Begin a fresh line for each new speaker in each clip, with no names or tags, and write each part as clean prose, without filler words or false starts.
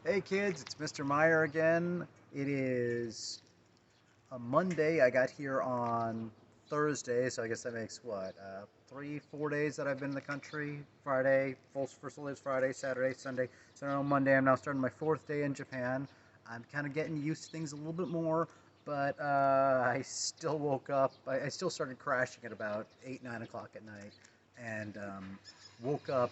Hey kids, it's Mr. Meyer again. It is a Monday. I got here on Thursday, so I guess that makes what, 3, 4 days that I've been in the country. Friday, first full day is Friday, Saturday, Sunday. So on Monday, I'm now starting my 4th day in Japan. I'm kind of getting used to things a little bit more, but I still woke up. I still started crashing at about 8, 9 o'clock at night, and woke up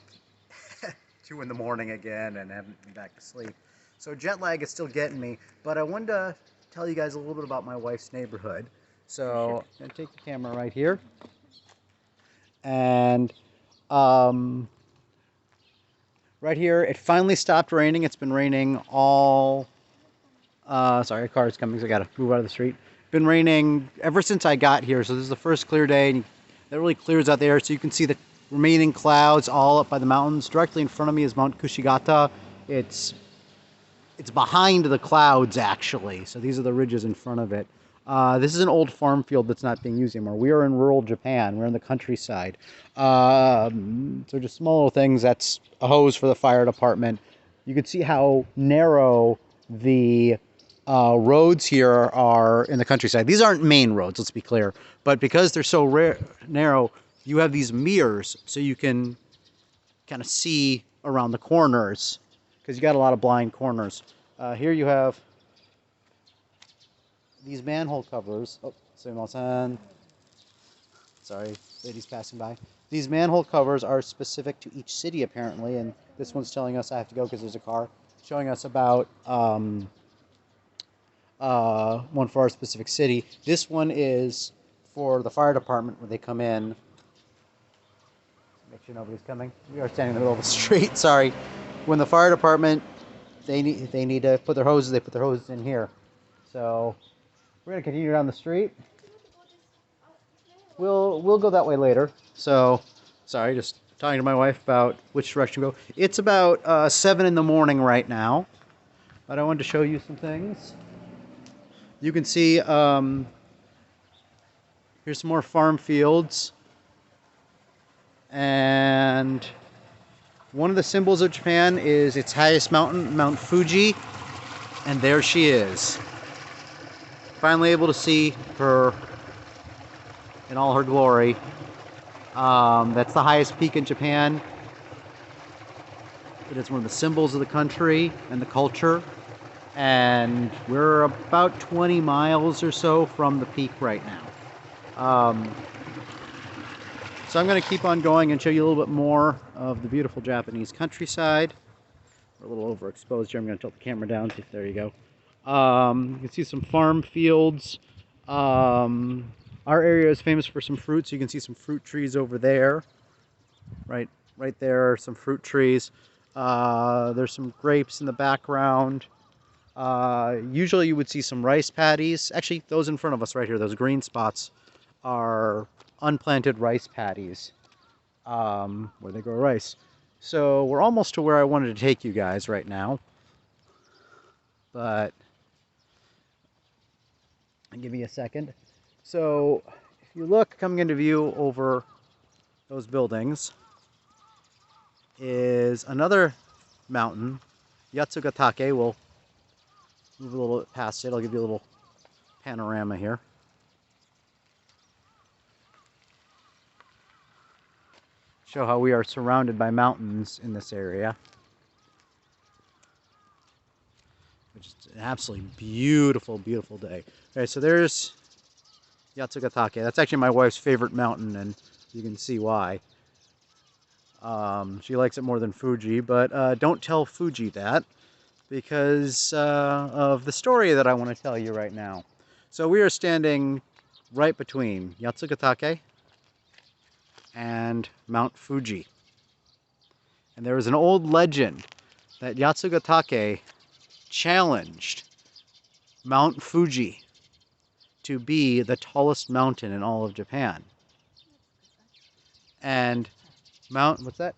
2 in the morning again and haven't been back to sleep. So jet lag is still getting me, but I wanted to tell you guys a little bit about my wife's neighborhood. So I'm going to take the camera right here. And right here, it finally stopped raining. It's been raining all... sorry, a car is coming, so I got to move out of the street. Been raining ever since I got here, so this is the first clear day, and that really clears out there, so you can see the remaining clouds all up by the mountains. Directly in front of me is Mount Kushigata. It's behind the clouds, actually. So these are the ridges in front of it. This is an old farm field that's not being used anymore. We are in rural Japan. We're in the countryside. So just small little things. That's a hose for the fire department. You can see how narrow the roads here are in the countryside. These aren't main roads, let's be clear. But because they're so narrow, you have these mirrors so you can kind of see around the corners, because you got a lot of blind corners. Here you have these manhole covers. Oh, sumimasen. Sorry, ladies passing by. These manhole covers are specific to each city, apparently, and this one's telling us I have to go because there's a car, showing us about one for our specific city. This one is for the fire department when they come in. Make sure nobody's coming. We are standing in the middle of the street, sorry. When the fire department, they need to put their hoses, they put their hoses in here. So we're gonna continue down the street. We'll go that way later. So sorry, just talking to my wife about which direction to go. It's about 7 in the morning right now, but I wanted to show you some things. You can see here's some more farm fields, and one of the symbols of Japan is its highest mountain, Mount Fuji, and there she is. Finally able to see her in all her glory. That's the highest peak in Japan. It is one of the symbols of the country and the culture. And we're about 20 miles or so from the peak right now. So I'm going to keep on going and show you a little bit more of the beautiful Japanese countryside. We're a little overexposed here. I'm going to tilt the camera down. There you go. You can see some farm fields. Our area is famous for some fruits. You can see some fruit trees over there. Right there are some fruit trees. There's some grapes in the background. Usually you would see some rice paddies. Actually, those in front of us right here, those green spots, are unplanted rice paddies where they grow rice. So we're almost to where I wanted to take you guys right now. But give me a second. So if you look coming into view over those buildings is another mountain, Yatsugatake. We'll move a little bit past it. I'll give you a little panorama here. Show how we are surrounded by mountains in this area. Which is an absolutely beautiful, beautiful day. Okay, so there's Yatsugatake. That's actually my wife's favorite mountain, and you can see why. She likes it more than Fuji, but don't tell Fuji that, because of the story that I want to tell you right now. So we are standing right between Yatsugatake and Mount Fuji. And there is an old legend that Yatsugatake challenged Mount Fuji to be the tallest mountain in all of Japan. And what's that?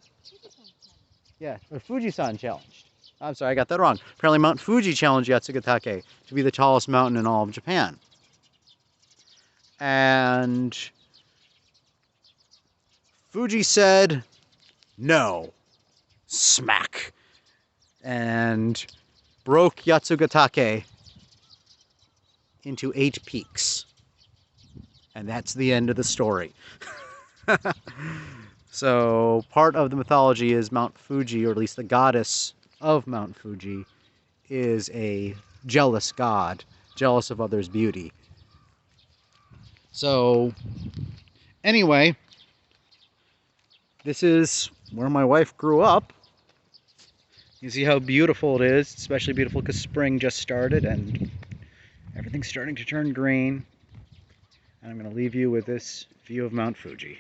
Yeah, Fuji-san challenged. I'm sorry, I got that wrong. Apparently Mount Fuji challenged Yatsugatake to be the tallest mountain in all of Japan. And Fuji said, no. Smack. And broke Yatsugatake into 8 peaks. And that's the end of the story. So part of the mythology is Mount Fuji, or at least the goddess of Mount Fuji, is a jealous god, jealous of others' beauty. So anyway, this is where my wife grew up. You see how beautiful it is, especially beautiful because spring just started and everything's starting to turn green. And I'm going to leave you with this view of Mount Fuji.